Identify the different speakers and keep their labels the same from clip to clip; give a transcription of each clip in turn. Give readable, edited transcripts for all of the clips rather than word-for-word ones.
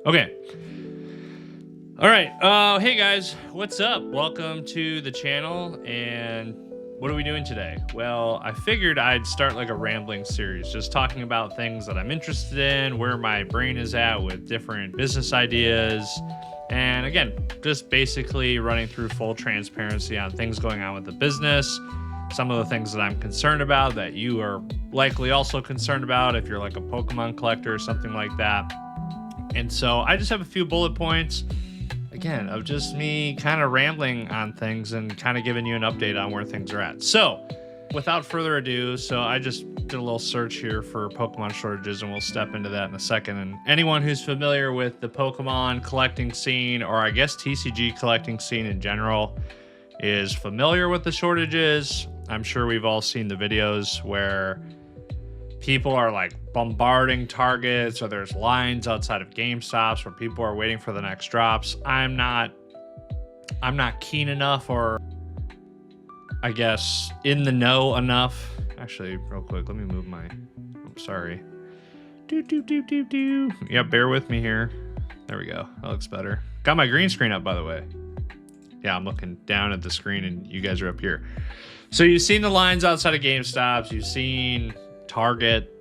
Speaker 1: Okay. All right. Hey guys, what's up? Welcome to the channel. And what are we doing today? Well, I figured I'd start like a rambling series, just talking about things that I'm interested in, where my brain is at with different business ideas. And again, just basically running through full transparency on things going on with the business, some of the things that I'm concerned about that you are likely also concerned about if you're like a Pokemon collector or something like that. And so I just have a few bullet points, again, of just me kind of rambling on things and kind of giving you an update on where things are at. So without further ado, I just did a little search here for Pokemon shortages, and we'll step into that in a second. And anyone who's familiar with the Pokemon collecting scene, or I guess TCG collecting scene in general, is familiar with the shortages. I'm sure we've all seen the videos where people are like bombarding Targets, or there's lines outside of GameStops where people are waiting for the next drops. I'm not keen enough, or I guess in the know enough. Actually, real quick, let me move my, I'm sorry. Yeah, bear with me here. There we go. That looks better. Got my green screen up, by the way. Yeah, I'm looking down at the screen and you guys are up here. So you've seen the lines outside of GameStops. You've seen Target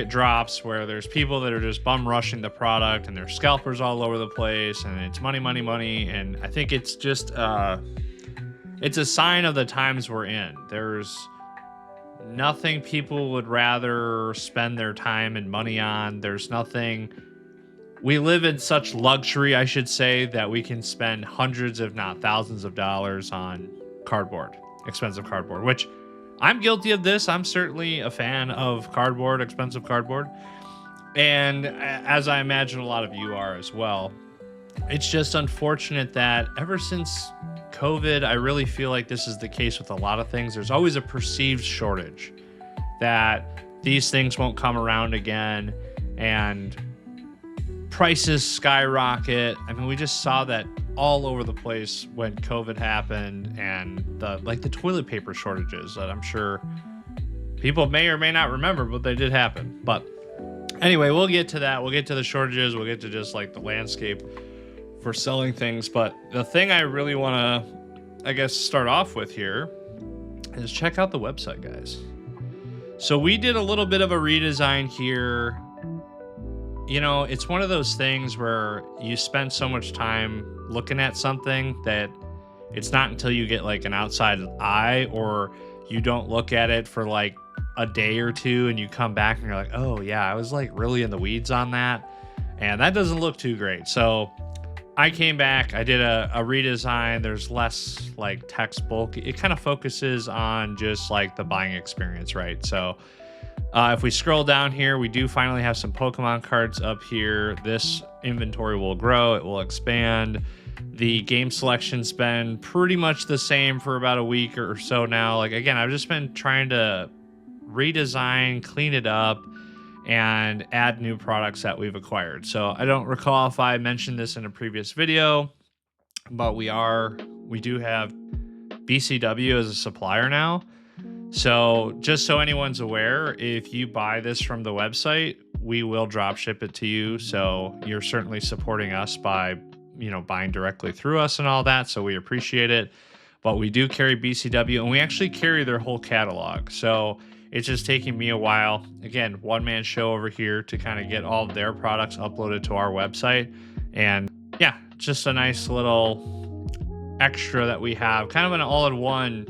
Speaker 1: drops where there's people that are just bum rushing the product, and there's scalpers all over the place, and it's money. And I think it's just it's a sign of the times we're in. There's nothing people would rather spend their time and money on. There's nothing. We live in such luxury, I should say, that we can spend hundreds, if not thousands of dollars on cardboard, expensive cardboard, which I'm guilty of this. I'm certainly a fan of cardboard, expensive cardboard. And as I imagine a lot of you are as well. It's just unfortunate that ever since COVID, I really feel like this is the case with a lot of things. There's always a perceived shortage that these things won't come around again, and prices skyrocket. I mean, we just saw that all over the place when COVID happened, and the toilet paper shortages that I'm sure people may or may not remember, but they did happen. But anyway, we'll get to that. We'll get to the shortages. We'll get to just like the landscape for selling things. But the thing I really want to, I guess, start off with here is check out the website, guys. So we did a little bit of a redesign here. You know, it's one of those things where you spend so much time looking at something that it's not until you get like an outside eye, or you don't look at it for like a day or two and you come back and you're like, oh yeah, I was like really in the weeds on that, and that doesn't look too great. So I came back, I did a redesign. There's less like text bulk. It kind of focuses on just like the buying experience, right? So if we scroll down here, we do finally have some Pokemon cards up here. This inventory will grow, it will expand. The game selection's been pretty much the same for about a week or so now. Like, again, I've just been trying to redesign, clean it up, and add new products that we've acquired. So I don't recall if I mentioned this in a previous video, but we do have BCW as a supplier now. So just so anyone's aware, if you buy this from the website, we will drop ship it to you. So you're certainly supporting us by, you know, buying directly through us and all that. So we appreciate it. But we do carry BCW, and we actually carry their whole catalog. So it's just taking me a while. Again, one-man show over here to kind of get all of their products uploaded to our website. And yeah, just a nice little extra that we have, kind of an all-in-one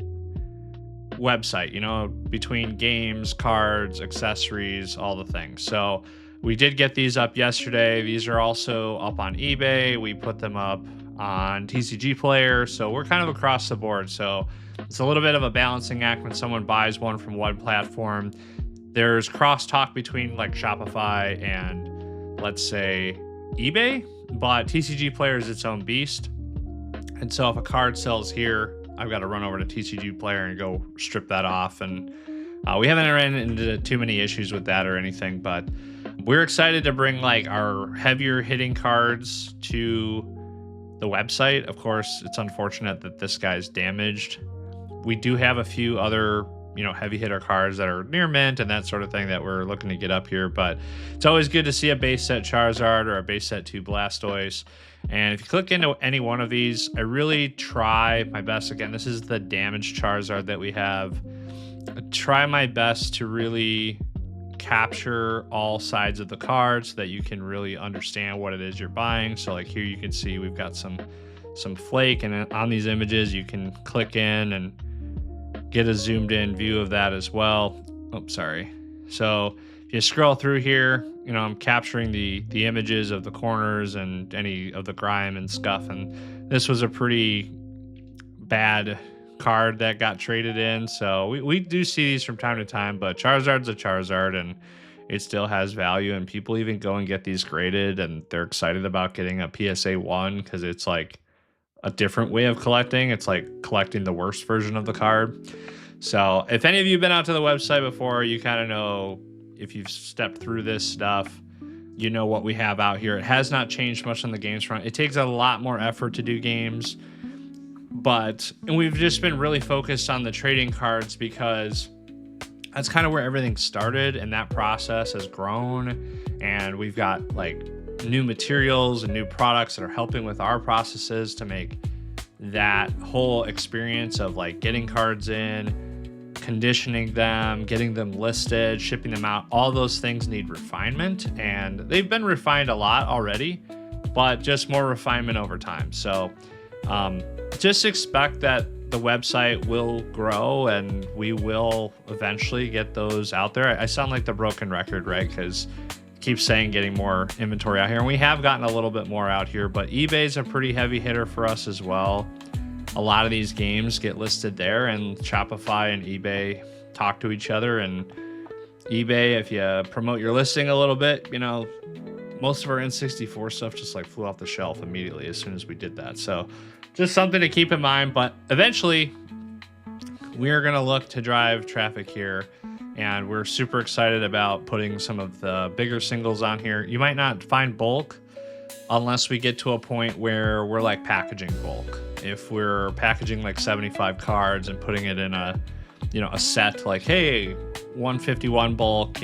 Speaker 1: website, you know, between games, cards, accessories, all the things. So we did get these up yesterday. These are also up on eBay. We put them up on TCG Player. So we're kind of across the board. So it's a little bit of a balancing act when someone buys one from one platform. There's crosstalk between like Shopify and, let's say, eBay, but TCG Player is its own beast. And so if a card sells here, I've got to run over to TCG Player and go strip that off. And we haven't ran into too many issues with that or anything, but we're excited to bring like our heavier hitting cards to the website. Of course, it's unfortunate that this guy's damaged. We do have a few other heavy hitter cards that are near mint and that sort of thing that we're looking to get up here. But it's always good to see a base set Charizard or a base set 2 Blastoise. And if you click into any one of these, I really try my best. Again, this is the damaged Charizard that we have. I try my best to really capture all sides of the card so that you can really understand what it is you're buying. So like here you can see we've got some flake, and on these images you can click in and get a zoomed in view of that as well. Oh, sorry. So if you scroll through here, I'm capturing the images of the corners and any of the grime and scuff, and this was a pretty bad card that got traded in. So we do see these from time to time, but Charizard's a Charizard and it still has value, and people even go and get these graded and they're excited about getting a PSA 1 because it's like a different way of collecting. It's like collecting the worst version of the card. So if any of you have been out to the website before, you kind of know, if you've stepped through this stuff, you know what we have out here. It has not changed much on the games front. It takes a lot more effort to do games, and we've just been really focused on the trading cards because that's kind of where everything started, and that process has grown, and we've got like new materials and new products that are helping with our processes to make that whole experience of like getting cards in, conditioning them, getting them listed, shipping them out. All those things need refinement, and they've been refined a lot already, but just more refinement over time. So just expect that the website will grow and we will eventually get those out there. I sound like the broken record, right? Because keep saying getting more inventory out here, and we have gotten a little bit more out here, but eBay's a pretty heavy hitter for us as well. A lot of these games get listed there, and Shopify and eBay talk to each other. And eBay, if you promote your listing a little bit, most of our N64 stuff just like flew off the shelf immediately as soon as we did that. So just something to keep in mind. But eventually we are going to look to drive traffic here, and we're super excited about putting some of the bigger singles on here. You might not find bulk unless we get to a point where we're like packaging bulk. If we're packaging like 75 cards and putting it in a set, like, hey, 151 bulk,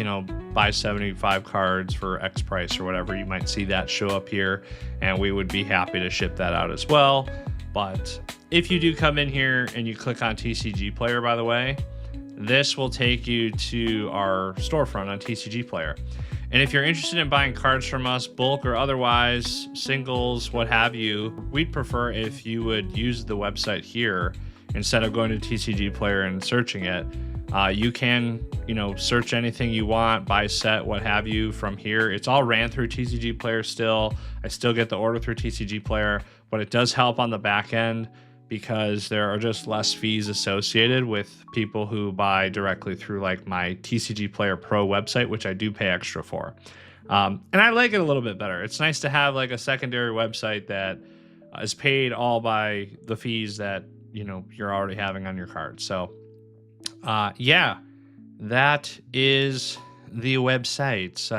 Speaker 1: buy 75 cards for X price or whatever, you might see that show up here, and we would be happy to ship that out as well. But if you do come in here and you click on TCG Player, by the way, this will take you to our storefront on TCG Player. And if you're interested in buying cards from us, bulk or otherwise, singles, what have you, we'd prefer if you would use the website here instead of going to TCG Player and searching it. You can, search anything you want, buy set, what have you from here. It's all ran through TCG Player still. I still get the order through TCG Player, but it does help on the back end because there are just less fees associated with people who buy directly through like my TCG Player Pro website, which I do pay extra for. And I like it a little bit better. It's nice to have like a secondary website that is paid all by the fees that, you're already having on your card. So yeah, that is the website.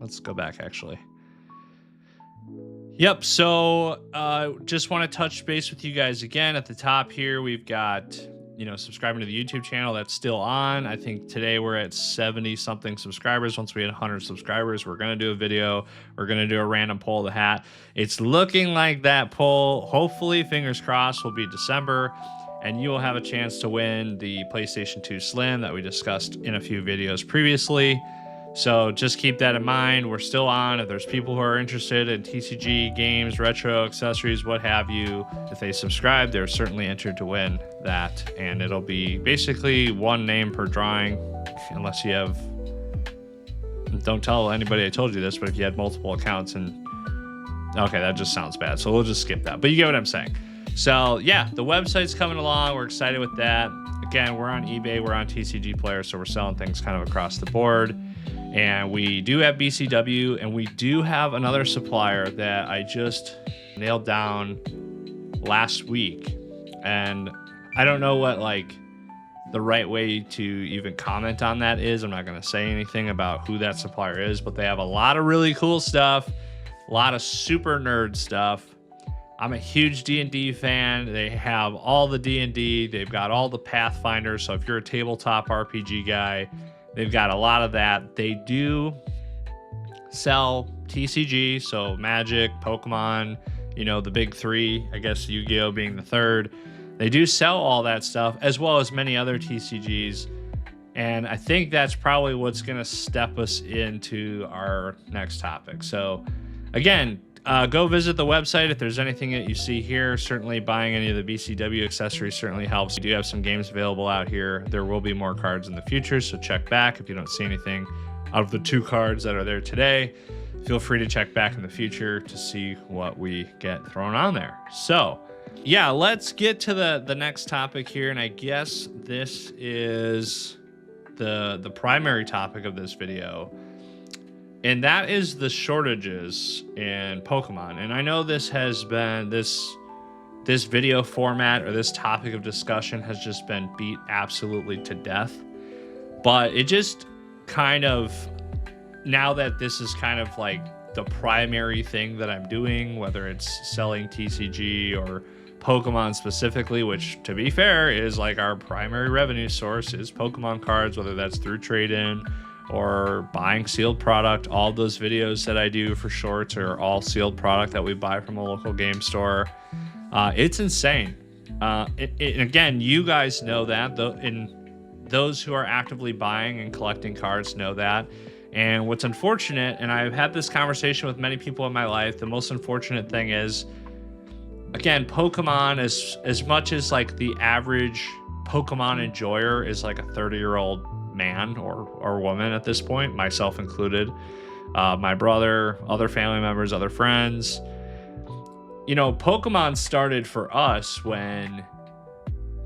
Speaker 1: Let's go back actually. Yep, so just want to touch base with you guys again. At the top here, we've got, subscribing to the YouTube channel. That's still on. I think today we're at 70-something subscribers. Once we hit 100 subscribers, we're going to do a video. We're going to do a random pull of the hat. It's looking like that pull, hopefully, fingers crossed, will be December, and you will have a chance to win the PlayStation 2 Slim that we discussed in a few videos previously. So just keep that in mind. We're still on. If there's people who are interested in TCG games, retro accessories, what have you, if they subscribe, they're certainly entered to win that. And it'll be basically one name per drawing, unless you have, don't tell anybody I told you this, but if you had multiple accounts and, okay, that just sounds bad. So we'll just skip that. But you get what I'm saying. So yeah, the website's coming along. We're excited with that. Again, we're on eBay, we're on TCG Player, so we're selling things kind of across the board. And we do have BCW, and we do have another supplier that I just nailed down last week. And I don't know what like the right way to even comment on that is. I'm not going to say anything about who that supplier is, but they have a lot of really cool stuff, a lot of super nerd stuff. I'm a huge D&D fan. They have all the D&D. They've got all the Pathfinders. So if you're a tabletop RPG guy, they've got a lot of that. They do sell TCG, so Magic, Pokemon, the big three, I guess Yu-Gi-Oh being the third. They do sell all that stuff, as well as many other TCGs. And I think that's probably what's going to step us into our next topic. So again, go visit the website if there's anything that you see here. Certainly buying any of the BCW accessories certainly helps. We do have some games available out here. There will be more cards in the future, so check back if you don't see anything out of the 2 cards that are there today. Feel free to check back in the future to see what we get thrown on there. So yeah, let's get to the next topic here, and I guess this is the primary topic of this video, and that is the shortages in Pokemon. And I know this has been this video format, or this topic of discussion has just been beat absolutely to death, but it just kind of, now that this is kind of like the primary thing that I'm doing, whether it's selling TCG or Pokemon specifically, which to be fair is like our primary revenue source is Pokemon cards, whether that's through trade-in or buying sealed product. All those videos that I do for shorts are all sealed product that we buy from a local game store. It's insane. And again, you guys know that, and those who are actively buying and collecting cards know that. And what's unfortunate, and I've had this conversation with many people in my life, the most unfortunate thing is, again, Pokemon, as much as like the average Pokemon enjoyer is like a 30-year-old man or woman at this point, myself included, my brother, other family members, other friends. Pokemon started for us when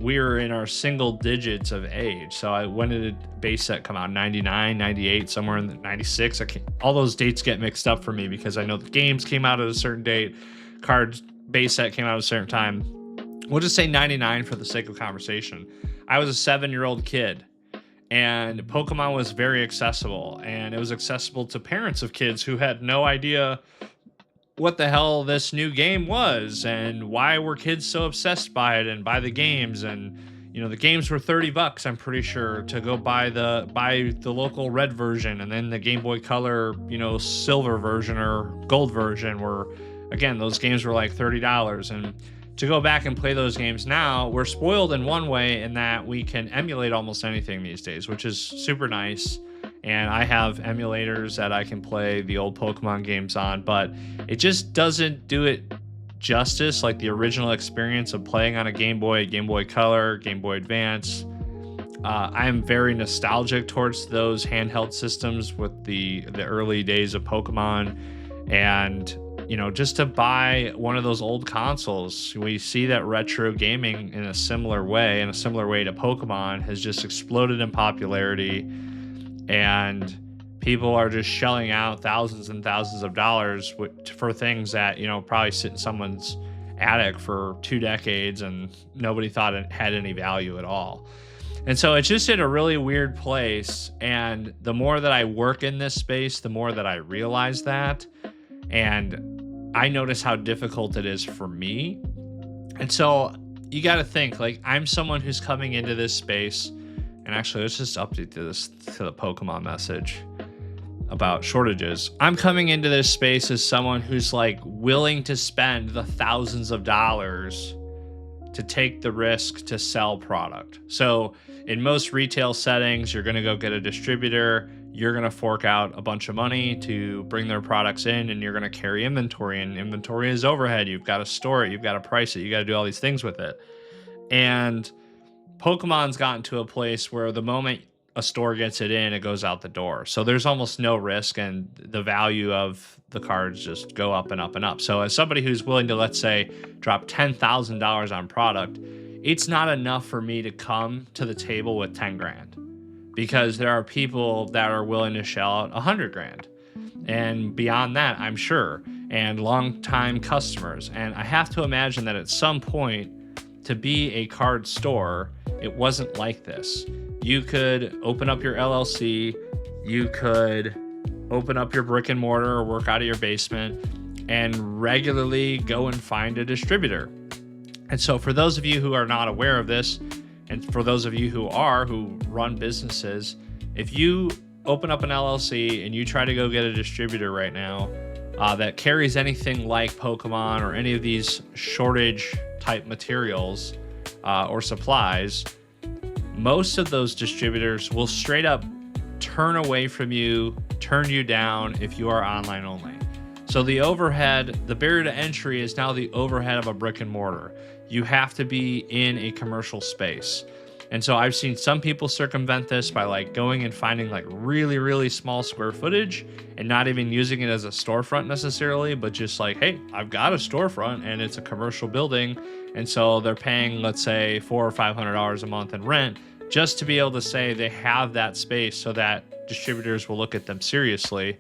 Speaker 1: we were in our single digits of age. So when did the base set come out? 99, 98, somewhere in the 96. All those dates get mixed up for me because I know the games came out at a certain date, cards base set came out at a certain time. We'll just say 99 for the sake of conversation. I was a 7-year-old kid, and Pokemon was very accessible, and it was accessible to parents of kids who had no idea what the hell this new game was and why were kids so obsessed by it and by the games. And the games were $30, I'm pretty sure, to go buy the local red version, and then the Game Boy Color silver version or gold version were, again, those games were like $30. And to go back and play those games now, we're spoiled in one way in that we can emulate almost anything these days, which is super nice. And I have emulators that I can play the old Pokemon games on, but it just doesn't do it justice like the original experience of playing on a Game Boy Color, Game Boy Advance. I'm very nostalgic towards those handheld systems with the early days of Pokemon. And just to buy one of those old consoles, we see that retro gaming in a similar way to Pokemon has just exploded in popularity, and people are just shelling out thousands and thousands of dollars for things that probably sit in someone's attic for 2 decades and nobody thought it had any value at all. And so it's just in a really weird place, and the more that I work in this space, the more that I realize that. And I notice how difficult it is for me. And so you got to think, like, I'm someone who's coming into this space, and actually let's just update to the Pokemon message about shortages. I'm coming into this space as someone who's like willing to spend the thousands of dollars to take the risk to sell product. So in most retail settings, you're going to go get a distributor. You're going to fork out a bunch of money to bring their products in, and you're going to carry inventory, and inventory is overhead. You've got to store it. You've got to price it. You got to do all these things with it. And Pokemon's gotten to a place where the moment a store gets it in, it goes out the door. So there's almost no risk, and the value of the cards just go up and up and up. So as somebody who's willing to, let's say, drop $10,000 on product, it's not enough for me to come to the table with 10 grand, because there are people that are willing to shell out 100 grand and beyond that, I'm sure, and long-time customers. And I have to imagine that at some point, to be a card store, it wasn't like this. You could open up your LLC, you could open up your brick and mortar or work out of your basement, and regularly go and find a distributor. And so for those of you who are not aware of this, and for those of you who run businesses, if you open up an LLC and you try to go get a distributor right now that carries anything like Pokemon or any of these shortage type materials or supplies, most of those distributors will straight up turn away from you, turn you down if you are online only. So the overhead, the barrier to entry is now the overhead of a brick and mortar. You have to be in a commercial space. And so I've seen some people circumvent this by like going and finding like really, really small square footage and not even using it as a storefront necessarily, but just like, hey, I've got a storefront and it's a commercial building. And so they're paying, let's say, $400 or $500 a month in rent just to be able to say they have that space so that distributors will look at them seriously.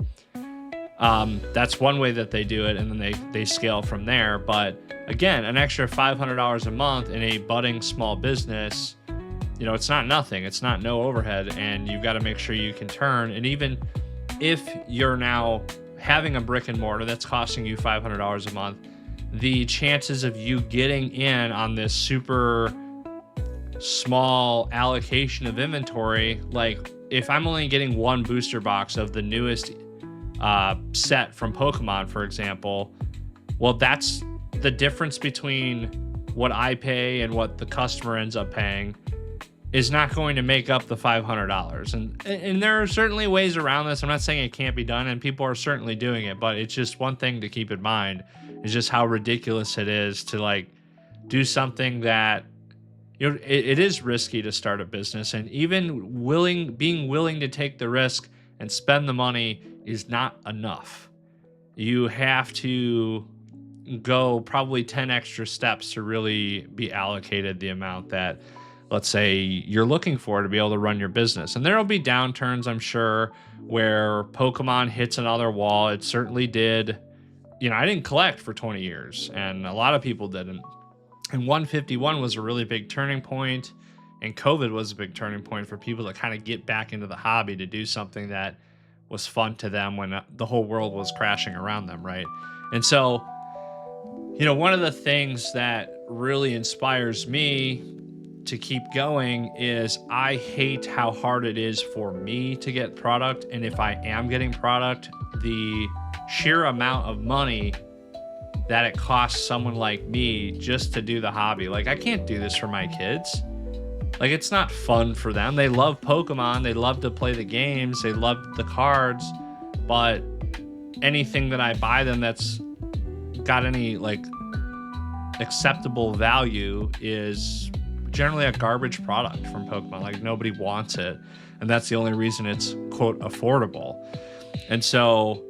Speaker 1: That's one way that they do it, and then they scale from there. But again, an extra $500 a month in a budding small business, you know, it's not nothing. It's not no overhead, and you've got to make sure you can turn. And even if you're now having a brick and mortar that's costing you $500 a month, the chances of you getting in on this super small allocation of inventory, like if I'm only getting one booster box of the newest set from Pokemon, for example, well, that's the difference between what I pay and what the customer ends up paying is not going to make up the $500. And there are certainly ways around this. I'm not saying it can't be done, and people are certainly doing it, but it's just one thing to keep in mind is just how ridiculous it is to like do something that, you know, it is risky to start a business, and even being willing to take the risk and spend the money is not enough. You have to go probably 10 extra steps to really be allocated the amount that, let's say, you're looking for to be able to run your business. And there will be downturns, I'm sure, where Pokemon hits another wall. It certainly did. You know, I didn't collect for 20 years, and a lot of people didn't. And 151 was a really big turning point, and COVID was a big turning point for people to kind of get back into the hobby, to do something that was fun to them when the whole world was crashing around them, right? And so, you know, one of the things that really inspires me to keep going is I hate how hard it is for me to get product. And if I am getting product, the sheer amount of money that it costs someone like me just to do the hobby. Like, I can't do this for my kids. Like, it's not fun for them. They love Pokemon. They love to play the games. They love the cards. But anything that I buy them that's got any like acceptable value is generally a garbage product from Pokemon. Like, nobody wants it. And that's the only reason it's, quote, affordable. And so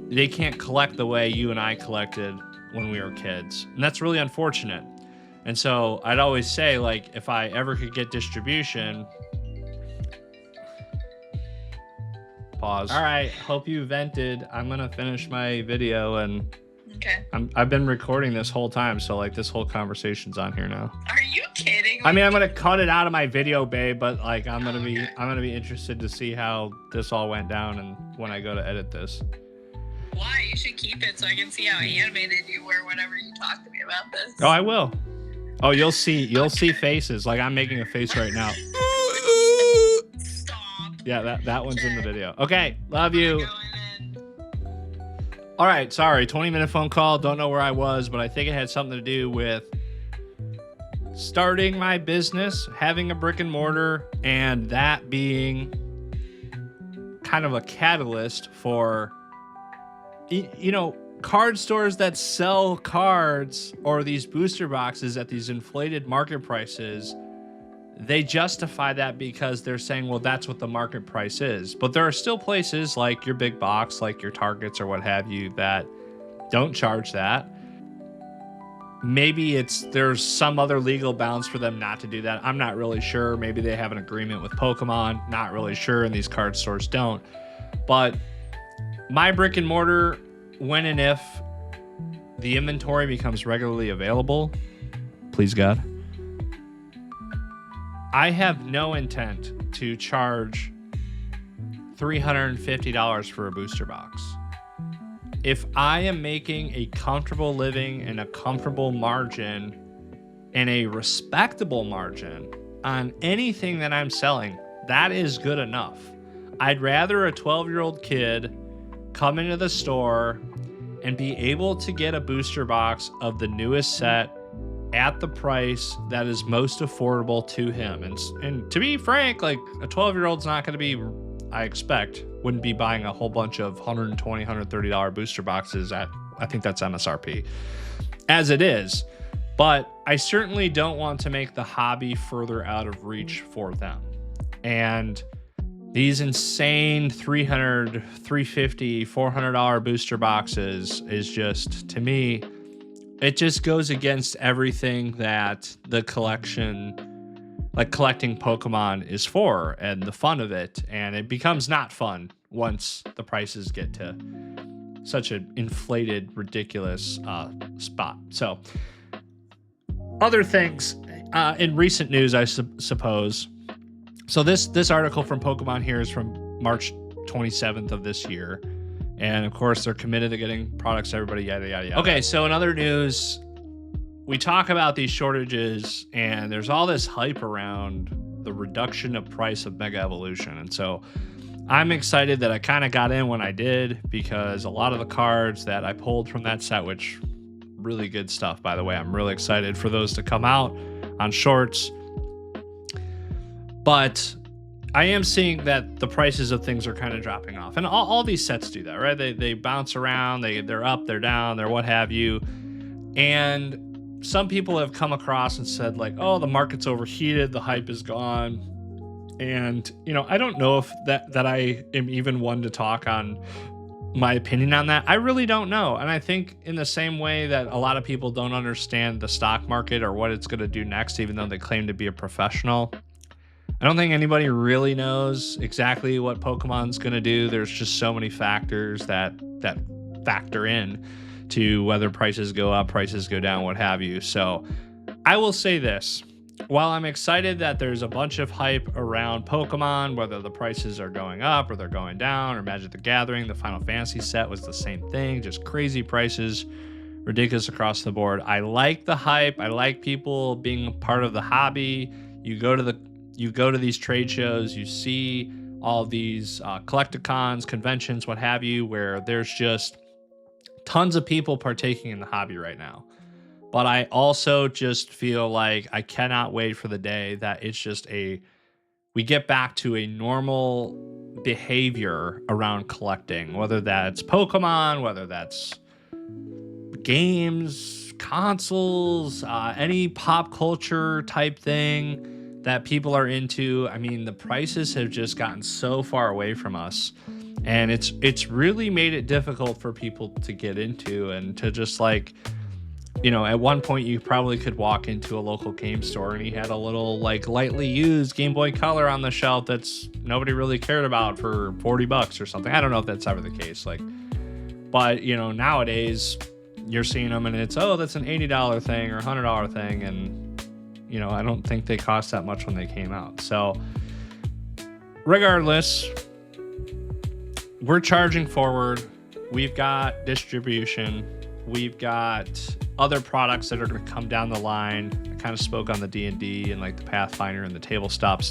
Speaker 1: they can't collect the way you and I collected when we were kids. And that's really unfortunate. And so I'd always say, like, if I ever could get distribution... Pause. All right, hope you vented. I'm going to finish my video, and
Speaker 2: okay.
Speaker 1: I've been recording this whole time, so like this whole conversation's on here now.
Speaker 2: Are you kidding me?
Speaker 1: I mean, I'm going to cut it out of my video, babe, but like I'm going to be interested to see how this all went down and when I go to edit this.
Speaker 2: Why? You should keep it so I can see how animated you were whenever you talk to me about this.
Speaker 1: Oh, I will. Oh, you'll see faces. Like, I'm making a face right now.
Speaker 2: Stop.
Speaker 1: Yeah, that one's in the video. Okay, love you. All right, sorry, 20-minute phone call. Don't know where I was, but I think it had something to do with starting my business, having a brick and mortar, and that being kind of a catalyst for, you know, card stores that sell cards or these booster boxes at these inflated market prices. They justify that because they're saying, well, that's what the market price is. But there are still places like your big box, like your Targets or what have you, that don't charge that. Maybe there's some other legal bounds for them not to do that. I'm not really sure. Maybe they have an agreement with Pokemon. Not really sure, and these card stores don't. But my brick and mortar, when and if the inventory becomes regularly available, please God, I have no intent to charge $350 for a booster box. if I am making a comfortable living and a comfortable margin and a respectable margin on anything that I'm selling, that is good enough. I'd rather a 12-year-old kid come into the store and be able to get a booster box of the newest set at the price that is most affordable to him. And to be frank, like a 12-year-old's not going to be, I expect, wouldn't be buying a whole bunch of $120, $130 booster boxes at, I think that's MSRP, as it is. But I certainly don't want to make the hobby further out of reach for them. And these insane $300, $350, $400 booster boxes is just, to me, it just goes against everything that the collection, like collecting Pokemon, is for, and the fun of it. And it becomes not fun once the prices get to such an inflated, ridiculous spot. So other things in recent news, I suppose. So this article from Pokemon here is from March 27th of this year. And of course, they're committed to getting products to everybody, yada, yada, yada. Okay, so in other news, we talk about these shortages, and there's all this hype around the reduction of price of Mega Evolution. And so I'm excited that I kind of got in when I did, because a lot of the cards that I pulled from that set, which really good stuff, by the way, I'm really excited for those to come out on shorts. But I am seeing that the prices of things are kind of dropping off, and all these sets do that, right? They bounce around, they're up, they're down, they're what have you. And some people have come across and said like, oh, the market's overheated, the hype is gone. And, you know, I don't know if that I am even one to talk on my opinion on that. I really don't know. And I think in the same way that a lot of people don't understand the stock market or what it's going to do next, even though they claim to be a professional, I don't think anybody really knows exactly what Pokemon's going to do. There's just so many factors that factor in to whether prices go up, prices go down, what have you. So I will say this. While I'm excited that there's a bunch of hype around Pokemon, whether the prices are going up or they're going down, or Magic the Gathering, the Final Fantasy set was the same thing, just crazy prices, ridiculous across the board. I like the hype. I like people being a part of the hobby. You go to these trade shows, you see all these collecticons, conventions, what have you, where there's just tons of people partaking in the hobby right now. But I also just feel like I cannot wait for the day that it's just we get back to a normal behavior around collecting, whether that's Pokemon, whether that's games, consoles, any pop culture type thing that people are into. I mean, the prices have just gotten so far away from us, and it's really made it difficult for people to get into, and to just like, you know, at one point you probably could walk into a local game store and he had a little like lightly used Game Boy Color on the shelf that's nobody really cared about for $40 or something. I don't know if that's ever the case. Like, but you know, nowadays you're seeing them and it's, oh, that's an $80 thing or $100 thing. And, you know, I don't think they cost that much when they came out. So regardless, we're charging forward. We've got distribution. We've got other products that are going to come down the line. I kind of spoke on the D&D and like the Pathfinder and the tabletop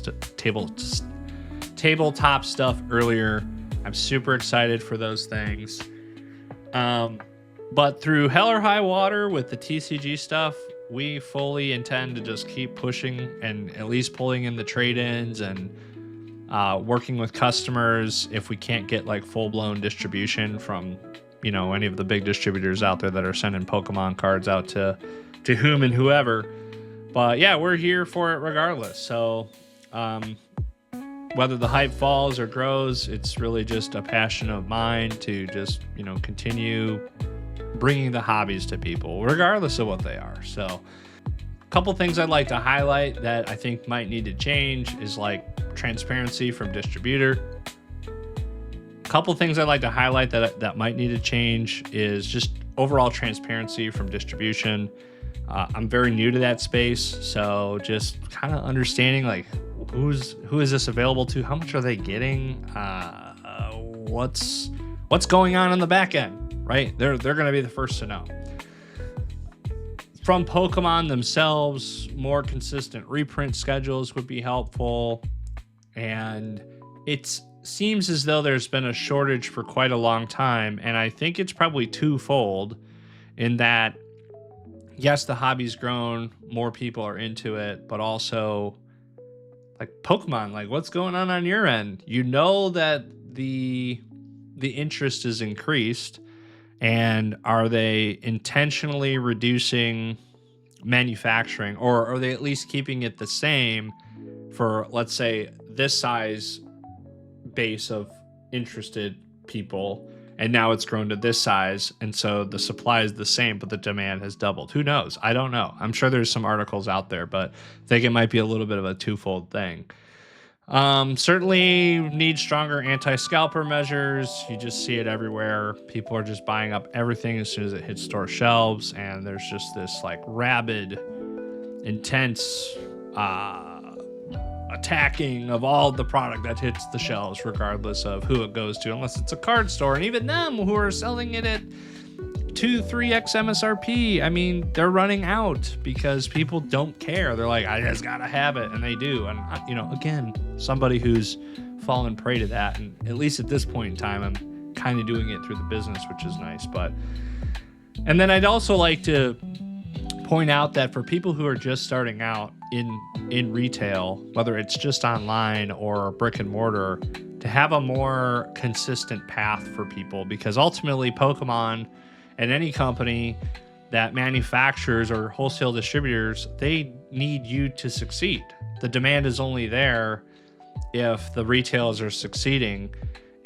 Speaker 1: stuff earlier. I'm super excited for those things. But through hell or high water with the TCG stuff, we fully intend to just keep pushing and at least pulling in the trade-ins and working with customers if we can't get like full-blown distribution from, you know, any of the big distributors out there that are sending Pokemon cards out to whom and whoever. But yeah, we're here for it regardless. So whether the hype falls or grows, it's really just a passion of mine to just, you know, continue bringing the hobbies to people regardless of what they are. So a couple things I'd like to highlight that I think might need to change is like transparency from distributor. Couple things I'd like to highlight that might need to change is just overall transparency from distribution. I'm very new to that space, so just kind of understanding like who is this available to, how much are they getting, what's going on the back end, right? They're going to be the first to know. From Pokemon themselves, more consistent reprint schedules would be helpful. And it seems as though there's been a shortage for quite a long time. And I think it's probably twofold in that, yes, the hobby's grown, more people are into it, but also like Pokemon, like what's going on your end? You know that the interest is increased, and are they intentionally reducing manufacturing, or are they at least keeping it the same for, let's say, this size base of interested people, and now it's grown to this size, and so the supply is the same but the demand has doubled? Who knows? I don't know. I'm sure there's some articles out there, but I think it might be a little bit of a twofold thing. Certainly need stronger anti-scalper measures. You just see it everywhere. People are just buying up everything as soon as it hits store shelves, and there's just this like rabid, intense attacking of all the product that hits the shelves, regardless of who it goes to, unless it's a card store, and even them who are selling it at 2-3x MSRP. I mean, they're running out because people don't care. They're like, I just gotta have it, and they do. And again, somebody who's fallen prey to that, and at least at this point in time, I'm kind of doing it through the business, which is nice. And then I'd also like to point out that for people who are just starting out in retail, whether it's just online or brick and mortar, to have a more consistent path for people, because ultimately Pokemon and any company that manufactures or wholesale distributors, they need you to succeed. The demand is only there if the retailers are succeeding,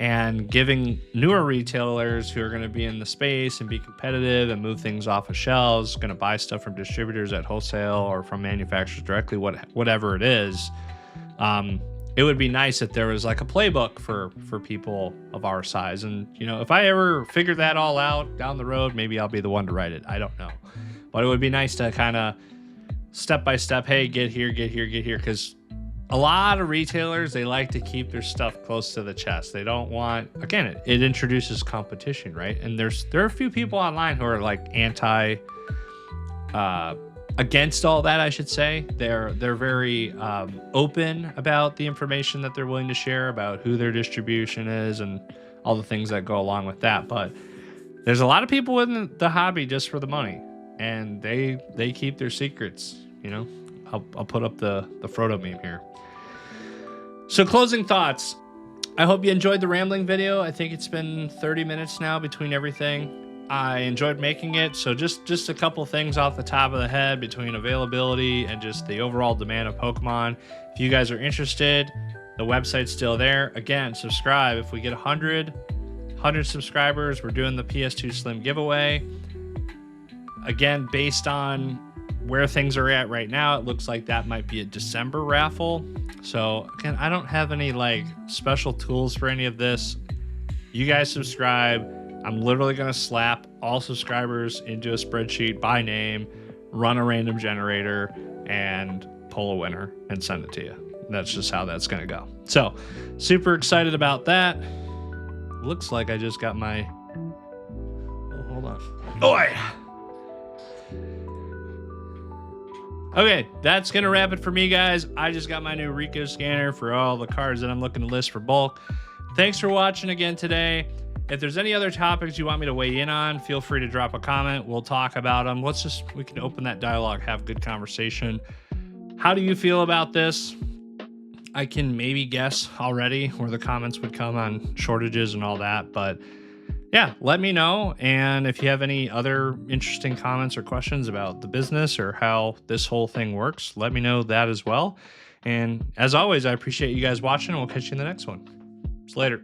Speaker 1: and giving newer retailers who are going to be in the space and be competitive and move things off of shelves, going to buy stuff from distributors at wholesale or from manufacturers directly, whatever it is, it would be nice if there was like a playbook for people of our size. And, if I ever figure that all out down the road, maybe I'll be the one to write it. I don't know. But it would be nice to kind of step by step, hey, get here. Because a lot of retailers, they like to keep their stuff close to the chest. They don't want, again, it introduces competition, right? And there are a few people online who are like against all that, I should say. They're very open about the information that they're willing to share about who their distribution is and all the things that go along with that. But there's a lot of people in the hobby just for the money, and they keep their secrets. I'll put up the Frodo meme here. So closing thoughts. I hope you enjoyed the rambling video. I think it's been 30 minutes now between everything. I enjoyed making it. So just a couple things off the top of the head between availability and just the overall demand of Pokemon. If you guys are interested, the website's still there. Again, subscribe. If we get 100 subscribers, we're doing the PS2 Slim giveaway. Again, based on where things are at right now, it looks like that might be a December raffle. So again, I don't have any like special tools for any of this. You guys subscribe. I'm literally going to slap all subscribers into a spreadsheet by name, run a random generator, and pull a winner and send it to you. That's just how that's going to go. So super excited about that. Looks like I just got my, hold on. Oi! Okay, that's going to wrap it for me, guys. I just got my new Rico scanner for all the cards that I'm looking to list for bulk. Thanks for watching again today. If there's any other topics you want me to weigh in on, feel free to drop a comment. We'll talk about them. We can open that dialogue, have good conversation. How do you feel about this? I can maybe guess already where the comments would come on shortages and all that, but yeah, let me know. And if you have any other interesting comments or questions about the business or how this whole thing works, let me know that as well. And as always, I appreciate you guys watching, and we'll catch you in the next one. See you later.